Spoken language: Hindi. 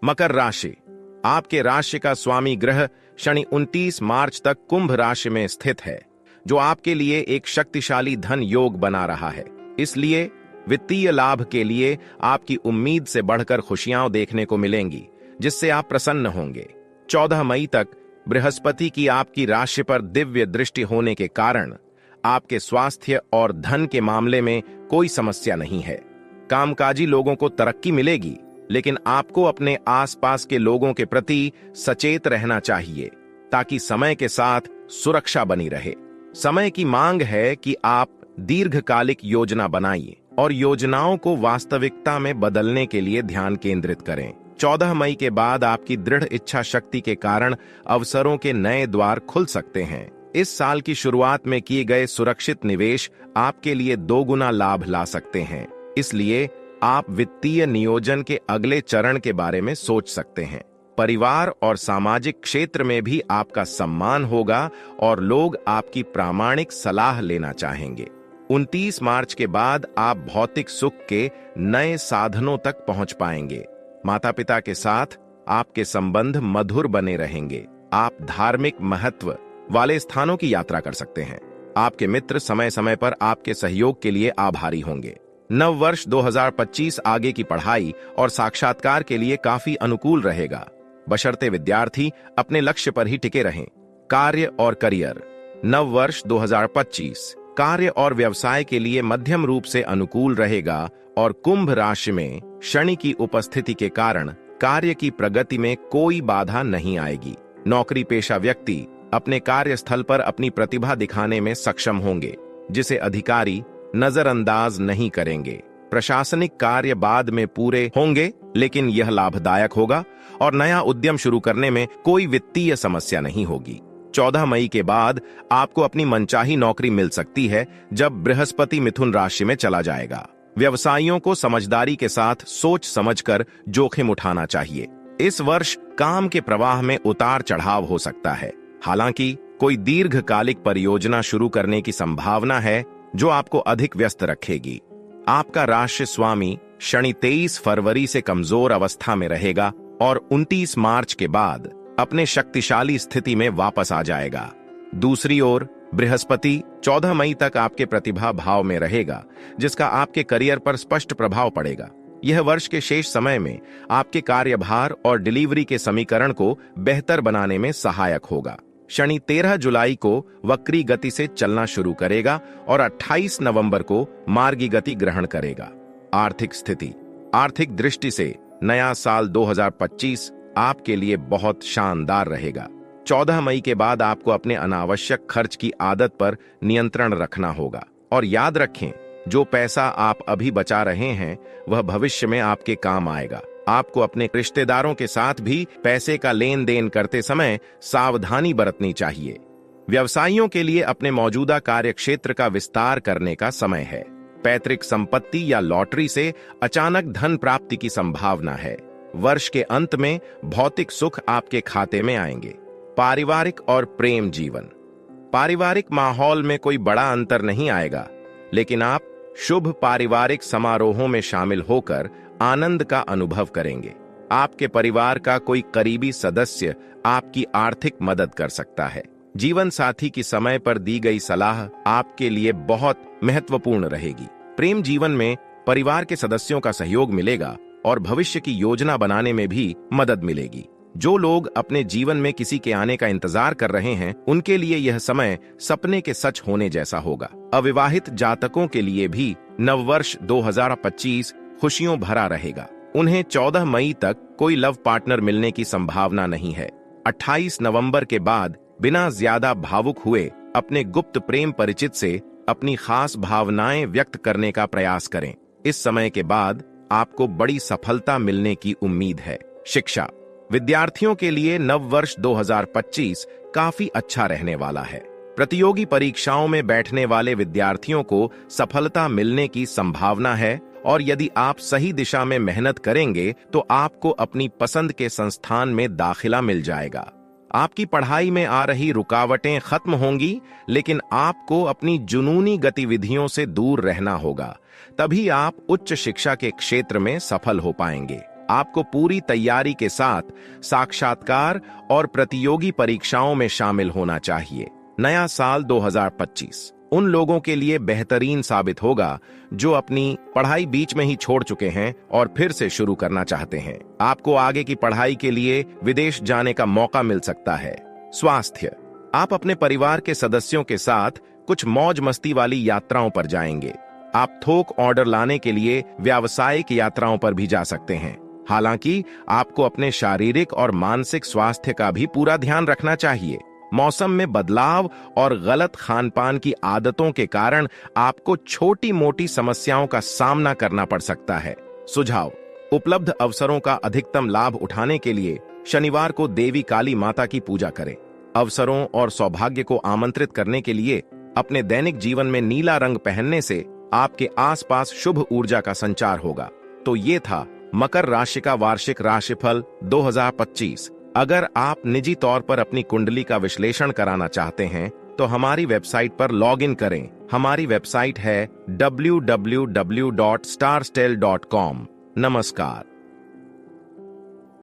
मकर राशि, आपके राशि का स्वामी ग्रह शनि 29 मार्च तक कुंभ राशि में स्थित है, जो आपके लिए एक शक्तिशाली धन योग बना रहा है। इसलिए वित्तीय लाभ के लिए आपकी उम्मीद से बढ़कर खुशियां देखने को मिलेंगी, जिससे आप प्रसन्न होंगे। 14 मई तक बृहस्पति की आपकी राशि पर दिव्य दृष्टि होने के कारण आपके स्वास्थ्य और धन के मामले में कोई समस्या नहीं है। कामकाजी लोगों को तरक्की मिलेगी, लेकिन आपको अपने आसपास के लोगों के प्रति सचेत रहना चाहिए ताकि समय के साथ सुरक्षा बनी रहे। समय की मांग है कि आप दीर्घकालिक योजना बनाइए और योजनाओं को वास्तविकता में बदलने के लिए ध्यान केंद्रित करें। 14 मई के बाद आपकी दृढ़ इच्छा शक्ति के कारण अवसरों के नए द्वार खुल सकते हैं। इस साल की शुरुआत में किए गए सुरक्षित निवेश आपके लिए 2 गुना लाभ ला सकते हैं। इसलिए आप वित्तीय नियोजन के अगले चरण के बारे में सोच सकते हैं। परिवार और सामाजिक क्षेत्र में भी आपका सम्मान होगा और लोग आपकी प्रामाणिक सलाह लेना चाहेंगे। 29 मार्च के बाद आप भौतिक सुख के नए साधनों तक पहुंच पाएंगे। माता पिता के साथ आपके संबंध मधुर बने रहेंगे। आप धार्मिक महत्व वाले स्थानों की यात्रा कर सकते हैं। आपके मित्र समय समय पर आपके सहयोग के लिए आभारी होंगे। नव वर्ष 2025 आगे की पढ़ाई और साक्षात्कार के लिए काफी अनुकूल रहेगा, बशर्ते विद्यार्थी अपने लक्ष्य पर ही टिके रहें। कार्य और करियर, नव वर्ष 2025 कार्य और व्यवसाय के लिए मध्यम रूप से अनुकूल रहेगा और कुंभ राशि में शनि की उपस्थिति के कारण कार्य की प्रगति में कोई बाधा नहीं आएगी। नौकरी पेशा व्यक्ति अपने कार्यस्थल पर अपनी प्रतिभा दिखाने में सक्षम होंगे, जिसे अधिकारी नजरअंदाज नहीं करेंगे। प्रशासनिक कार्य बाद में पूरे होंगे, लेकिन यह लाभदायक होगा और नया उद्यम शुरू करने में कोई वित्तीय समस्या नहीं होगी। 14 मई के बाद आपको अपनी मनचाही नौकरी मिल सकती है, जब बृहस्पति मिथुन राशि में चला जाएगा। व्यवसायियों को समझदारी के साथ सोच समझकर जोखिम उठाना चाहिए। इस वर्ष काम के प्रवाह में उतार चढ़ाव हो सकता है। हालांकि कोई दीर्घकालिक परियोजना शुरू करने की संभावना है, जो आपको अधिक व्यस्त रखेगी। आपका राशि स्वामी शनि 23 फरवरी से कमजोर अवस्था में रहेगा और 29 मार्च के बाद अपने शक्तिशाली स्थिति में वापस आ जाएगा। दूसरी ओर बृहस्पति 14 मई तक आपके प्रतिभा भाव में रहेगा, जिसका आपके करियर पर स्पष्ट प्रभाव पड़ेगा। यह वर्ष के शेष समय में आपके कार्यभार और डिलीवरी के समीकरण को बेहतर बनाने में सहायक होगा। शनि 13 जुलाई को वक्री गति से चलना शुरू करेगा और 28 नवंबर को मार्गी गति ग्रहण करेगा। आर्थिक स्थिति, आर्थिक दृष्टि से नया साल 2025 आपके लिए बहुत शानदार रहेगा। 14 मई के बाद आपको अपने अनावश्यक खर्च की आदत पर नियंत्रण रखना होगा और याद रखें, जो पैसा आप अभी बचा रहे हैं वह भविष्य में आपके काम आएगा। आपको अपने रिश्तेदारों के साथ भी पैसे का लेन देन करते समय सावधानी बरतनी चाहिए। व्यवसायियों के लिए अपने मौजूदा कार्य क्षेत्र का विस्तार करने का समय है। पैतृक संपत्ति या लॉटरी से अचानक धन प्राप्ति की संभावना है। वर्ष के अंत में भौतिक सुख आपके खाते में आएंगे। पारिवारिक और प्रेम जीवन, पारिवारिक माहौल में कोई बड़ा अंतर नहीं आएगा, लेकिन आप शुभ पारिवारिक समारोहों में शामिल होकर आनंद का अनुभव करेंगे। आपके परिवार का कोई करीबी सदस्य आपकी आर्थिक मदद कर सकता है। जीवन साथी की समय पर दी गई सलाह आपके लिए बहुत महत्वपूर्ण रहेगी। प्रेम जीवन में परिवार के सदस्यों का सहयोग मिलेगा और भविष्य की योजना बनाने में भी मदद मिलेगी। जो लोग अपने जीवन में किसी के आने का इंतजार कर रहे हैं, उनके लिए यह समय सपने के सच होने जैसा होगा। अविवाहित जातकों के लिए भी नववर्ष 2025 खुशियों भरा रहेगा। उन्हें 14 मई तक कोई लव पार्टनर मिलने की संभावना नहीं है। 28 नवंबर के बाद बिना ज्यादा भावुक हुए अपने गुप्त प्रेम परिचित से अपनी खास भावनाएं व्यक्त करने का प्रयास करें। इस समय के बाद आपको बड़ी सफलता मिलने की उम्मीद है। शिक्षा, विद्यार्थियों के लिए नव वर्ष 2025 काफी अच्छा रहने वाला है। प्रतियोगी परीक्षाओं में बैठने वाले विद्यार्थियों को सफलता मिलने की संभावना है और यदि आप सही दिशा में मेहनत करेंगे तो आपको अपनी पसंद के संस्थान में दाखिला मिल जाएगा। आपकी पढ़ाई में आ रही रुकावटें खत्म होंगी, लेकिन आपको अपनी जुनूनी गतिविधियों से दूर रहना होगा, तभी आप उच्च शिक्षा के क्षेत्र में सफल हो पाएंगे। आपको पूरी तैयारी के साथ साक्षात्कार और प्रतियोगी परीक्षाओं में शामिल होना चाहिए। नया साल 2025 उन लोगों के लिए बेहतरीन साबित होगा जो अपनी पढ़ाई बीच में ही छोड़ चुके हैं और फिर से शुरू करना चाहते हैं। आपको आगे की पढ़ाई के लिए विदेश जाने का मौका मिल सकता है। स्वास्थ्य, आप अपने परिवार के सदस्यों के साथ कुछ मौज मस्ती वाली यात्राओं पर जाएंगे। आप थोक ऑर्डर लाने के लिए व्यावसायिक यात्राओं पर भी जा सकते हैं। हालांकि आपको अपने शारीरिक और मानसिक स्वास्थ्य का भी पूरा ध्यान रखना चाहिए। मौसम में बदलाव और गलत खानपान की आदतों के कारण आपको छोटी मोटी समस्याओं का सामना करना पड़ सकता है। सुझाव, उपलब्ध अवसरों का अधिकतम लाभ उठाने के लिए शनिवार को देवी काली माता की पूजा करें। अवसरों और सौभाग्य को आमंत्रित करने के लिए अपने दैनिक जीवन में नीला रंग पहनने से आपके आसपास शुभ ऊर्जा का संचार होगा। तो ये था मकर राशि का वार्षिक राशिफल 2025। अगर आप निजी तौर पर अपनी कुंडली का विश्लेषण कराना चाहते हैं तो हमारी वेबसाइट पर लॉग इन करें। हमारी वेबसाइट है www.starstell.com। नमस्कार।